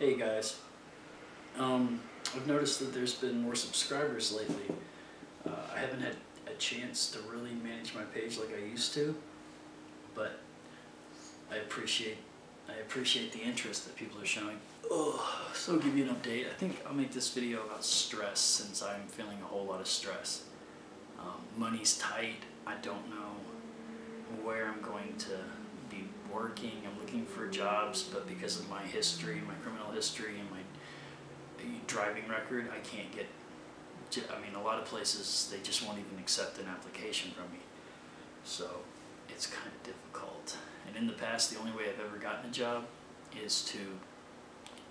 Hey guys, I've noticed that there's been more subscribers lately. I haven't had a chance to really manage my page like I used to, but I appreciate the interest that people are showing. So I'll give you an update. I think I'll make this video about stress since I'm feeling a whole lot of stress. Money's tight. I don't know where I'm going to be working. I'm looking for jobs, but because of my history, my criminal history, and my driving record, I can't get. I mean, a lot of places they just won't even accept an application from me, so it's kind of difficult. And in the past, the only way I've ever gotten a job is to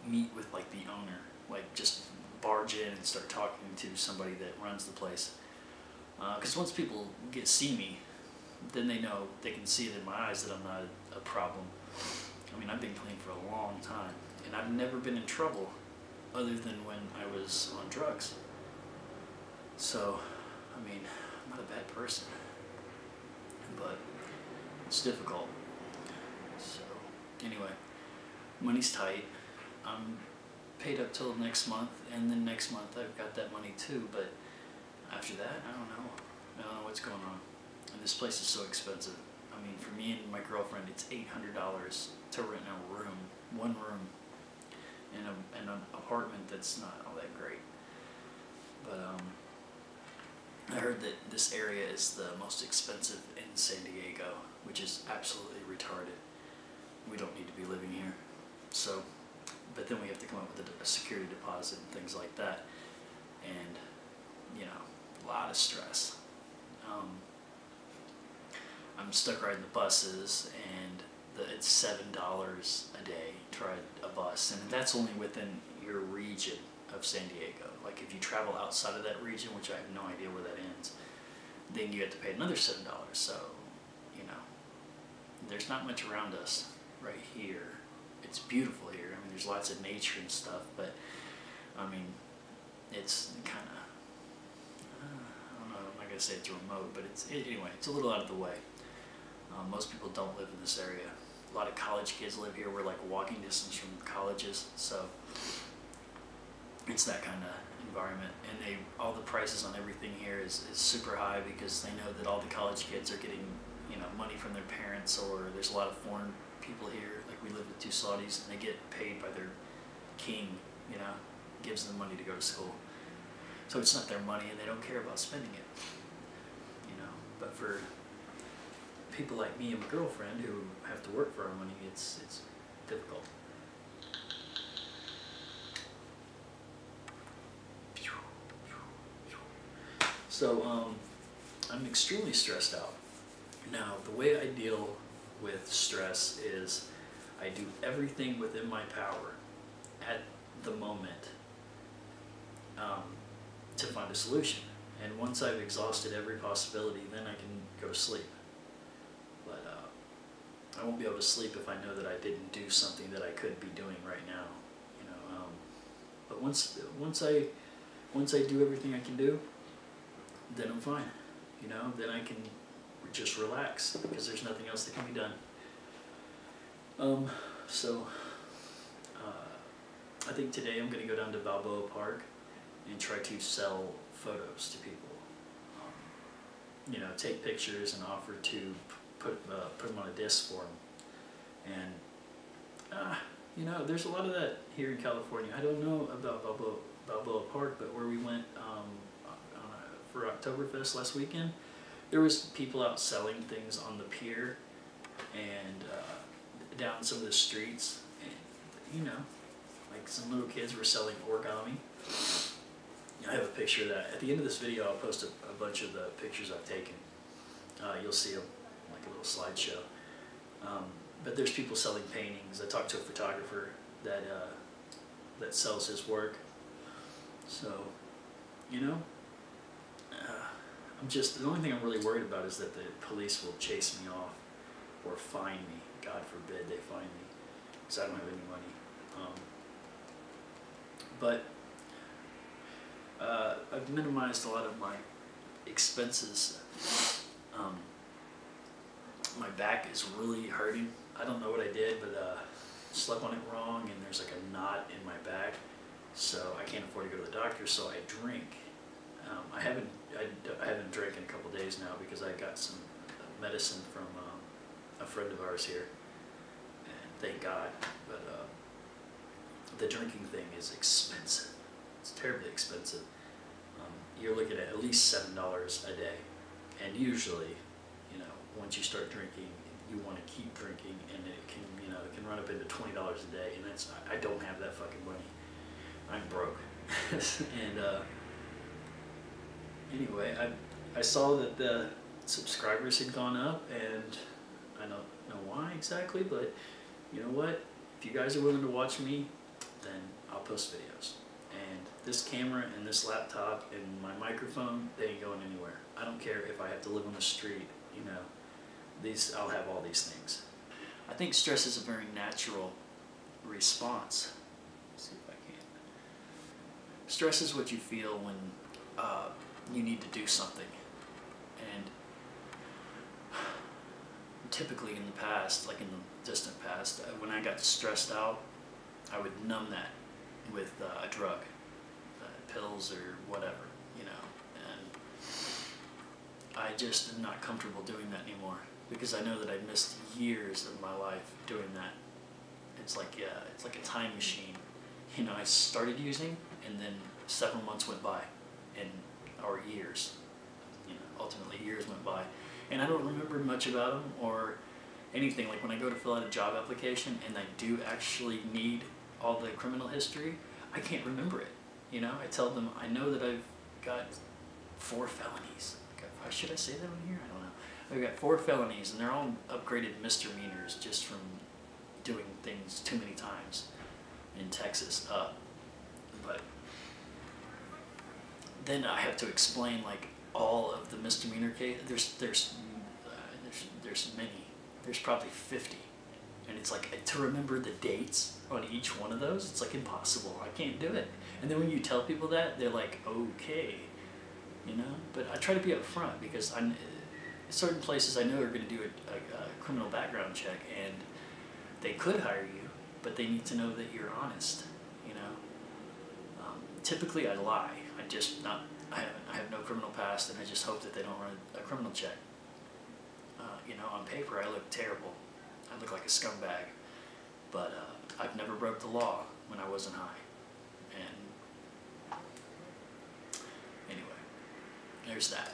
meet with like the owner, like just barge in and start talking to somebody that runs the place. Because once people see me, then they know, they can see it in my eyes that I'm not a problem. I mean, I've been clean for a long time, and I've never been in trouble other than when I was on drugs. So, I mean, I'm not a bad person, but it's difficult. So, anyway, money's tight. I'm paid up till next month, and then next month I've got that money too, but after that, I don't know. I don't know what's going on. And this place is so expensive. I mean, for me and my girlfriend, it's $800 to rent a room, one room, in an apartment that's not all that great. But I heard that this area is the most expensive in San Diego, which is absolutely retarded. We don't need to be living here. So, but then we have to come up with a security deposit and things like that. And, you know, a lot of stress. I'm stuck riding the buses, and it's $7 a day to ride a bus, and that's only within your region of San Diego. Like if you travel outside of that region, which I have no idea where that ends, then you have to pay another $7. So, you know, there's not much around us right here. It's beautiful here. I mean, there's lots of nature and stuff, but I mean, it's kind of, I don't know, I'm not going to say it's remote, but anyway, it's a little out of the way. Most people don't live in this area. A lot of college kids live here. We're like walking distance from colleges, so it's that kind of environment. And all the prices on everything here is super high because they know that all the college kids are getting, you know, money from their parents, or there's a lot of foreign people here. Like we live with 2 Saudis, and they get paid by their king, you know, gives them money to go to school. So it's not their money, and they don't care about spending it, you know. But for people like me and my girlfriend who have to work for our money, it's difficult. So I'm extremely stressed out. Now, the way I deal with stress is I do everything within my power at the moment to find a solution. And once I've exhausted every possibility, then I can go to sleep. But I won't be able to sleep if I know that I didn't do something that I could be doing right now, you know. But once I do everything I can do, then I'm fine, you know. Then I can just relax because there's nothing else that can be done. I think today I'm going to go down to Balboa Park and try to sell photos to people. You know, take pictures and offer to put them on a disc for them. And you know, there's a lot of that here in California. I don't know about Balboa Park, but where we went for Oktoberfest last weekend, there was people out selling things on the pier and down some of the streets, and you know, like some little kids were selling origami. I have a picture of that. At the end of this video, I'll post a bunch of the pictures I've taken. You'll see them, like a little slideshow. But there's people selling paintings. I talked to a photographer that sells his work. So, you know, the only thing I'm really worried about is that the police will chase me off or fine me. God forbid they fine me, because I don't have any money. But I've minimized a lot of my expenses. My back is really hurting. I don't know what I did, but slept on it wrong, and there's like a knot in so I can't afford to go to the doctor, so I drink. I haven't drank in a couple days now because I got some medicine from a friend of ours here, and thank God. But the drinking thing is expensive. It's terribly expensive. You're looking at least $7 a day, and usually, you know, once you start drinking, you want to keep drinking, and it can, you know, it can run up into $20 a day, and that's, I don't have that fucking money. I'm broke. And anyway, I saw that the subscribers had gone up, and I don't know why exactly, but you know what? If you guys are willing to watch me, then I'll post videos. And this camera and this laptop and my microphone, they ain't going anywhere. I don't care if I have to live on the street, you know. I'll have all these things. I think stress is a very natural response. Let's see if I can. Stress is what you feel when you need to do something. And typically in the past, like in the distant past, when I got stressed out, I would numb that with a drug, pills or whatever, you know. And I just am not comfortable doing that anymore, because I know that I missed years of my life doing that. It's like, yeah, it's like a time machine. You know, I started using, and then 7 months went by, or years. You know, ultimately years went by, and I don't remember much about them or anything. Like when I go to fill out a job application and I do actually need all the criminal history, I can't remember it. You know, I tell them I know that I've got 4 felonies. Should I say that on here? I don't know. I've got 4 felonies, and they're all upgraded misdemeanors just from doing things too many times in Texas. But then I have to explain like all of the misdemeanor cases. There's many. There's probably 50, and it's like to remember the dates on each one of those. It's like impossible. I can't do it. And then when you tell people that, they're like, okay, you know. But I try to be upfront, because certain places I know are going to do a criminal background check, and they could hire you, but they need to know that you're honest, you know. Typically I lie. I have no criminal past, and I just hope that they don't run a criminal check. You know, on paper I look terrible. I look like a scumbag, but I've never broke the law when I wasn't high. And anyway, there's that.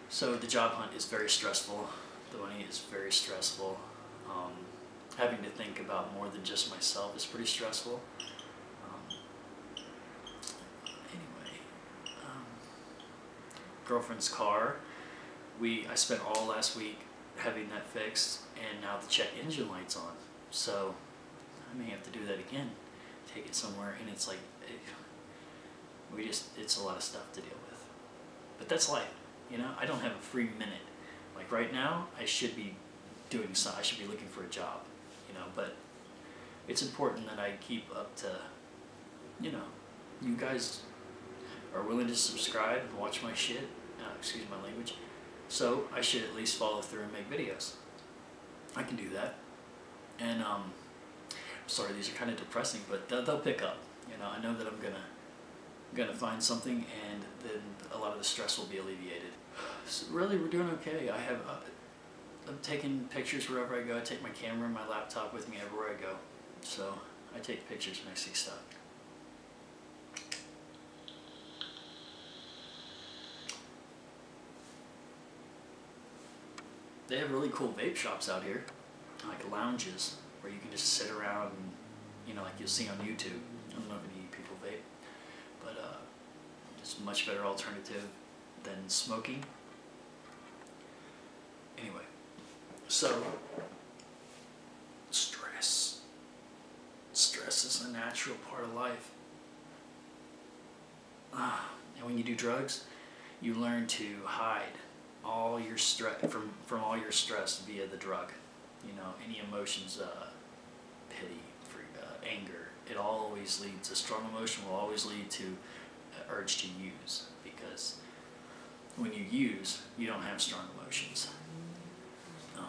So the job hunt is very stressful. The money is very stressful. Having to think about more than just myself is pretty stressful. Anyway, girlfriend's car. I spent all last week having that fixed, and now the check engine light's on. So I may have to do that again. Take it somewhere, and it's like it's a lot of stuff to deal with. But that's life. You know, I don't have a free minute. Like right now, I should be doing I should be looking for a job, you know, but it's important that I keep up to, you know, you guys are willing to subscribe and watch my shit, excuse my language, so I should at least follow through and make videos. I can do that. And, I'm sorry, these are kind of depressing, but they'll pick up. You know, I know that I'm gonna find something, and then a lot of the stress will be alleviated. So really, we're doing okay. I'm taking pictures wherever I go. I take my camera and my laptop with me everywhere I go. So I take pictures when I see stuff. They have really cool vape shops out here, like lounges, where you can just sit around and, you know, like you'll see on YouTube. I don't know if any people vape, but it's a much better alternative than smoking. Anyway, so stress. Stress is a natural part of life. And when you do drugs, you learn to hide all your stress from all your stress via the drug. You know, any emotions, pity, anger, it always leads, a strong emotion will always lead to urge to use, because when you use, you don't have strong emotions.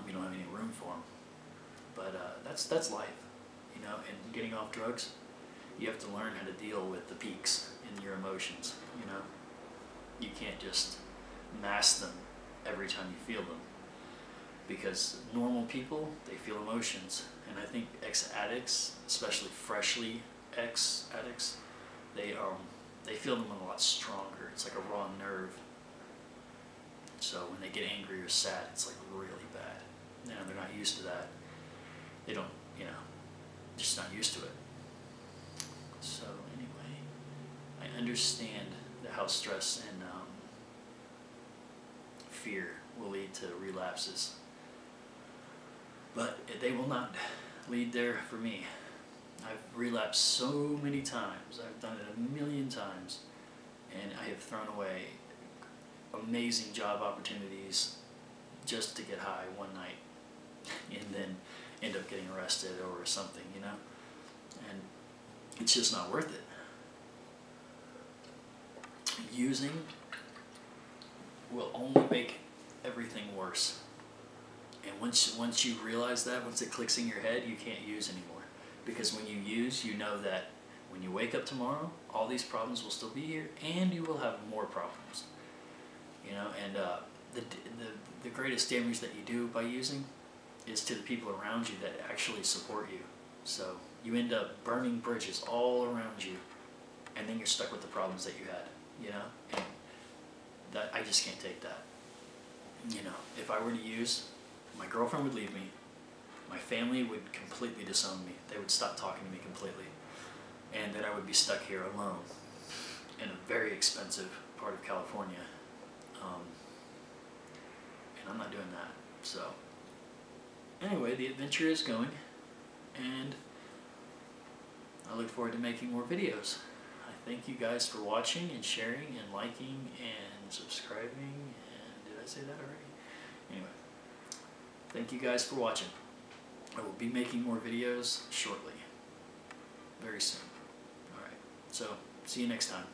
You don't have any room for them. But that's life, you know. And getting off drugs you have to learn how to deal with the peaks in your emotions, you know? You can't just mask them every time you feel them. Because normal people, they feel emotions. And I think ex-addicts, especially freshly ex-addicts, they feel them a lot stronger. It's like a raw nerve. So when they get angry or sad, it's like really bad. You know, they're not used to that. They don't, you know, just not used to it. So anyway, I understand how stress and fear will lead to relapses. But they will not lead there for me. I've relapsed so many times. I've done it a million times. And I have thrown away amazing job opportunities just to get high one night and then end up getting arrested or something, you know? And it's just not worth it. Using will only make everything worse. And once you realize that, once it clicks in your head, you can't use anymore. Because when you use, you know that when you wake up tomorrow, all these problems will still be here, and you will have more problems. You know, and the greatest damage that you do by using is to the people around you that actually support you. So you end up burning bridges all around you, and then you're stuck with the problems that you had. You know, and that I just can't take that. You know, if I were to use, my girlfriend would leave me. My family would completely disown me. They would stop talking to me completely. And then I would be stuck here alone in a very expensive part of California. And I'm not doing that. So anyway, the adventure is going, and I look forward to making more videos. I thank you guys for watching and sharing and liking and subscribing. And did I say that already? Anyway, thank you guys for watching. I will be making more videos shortly. Very soon. Alright, so see you next time.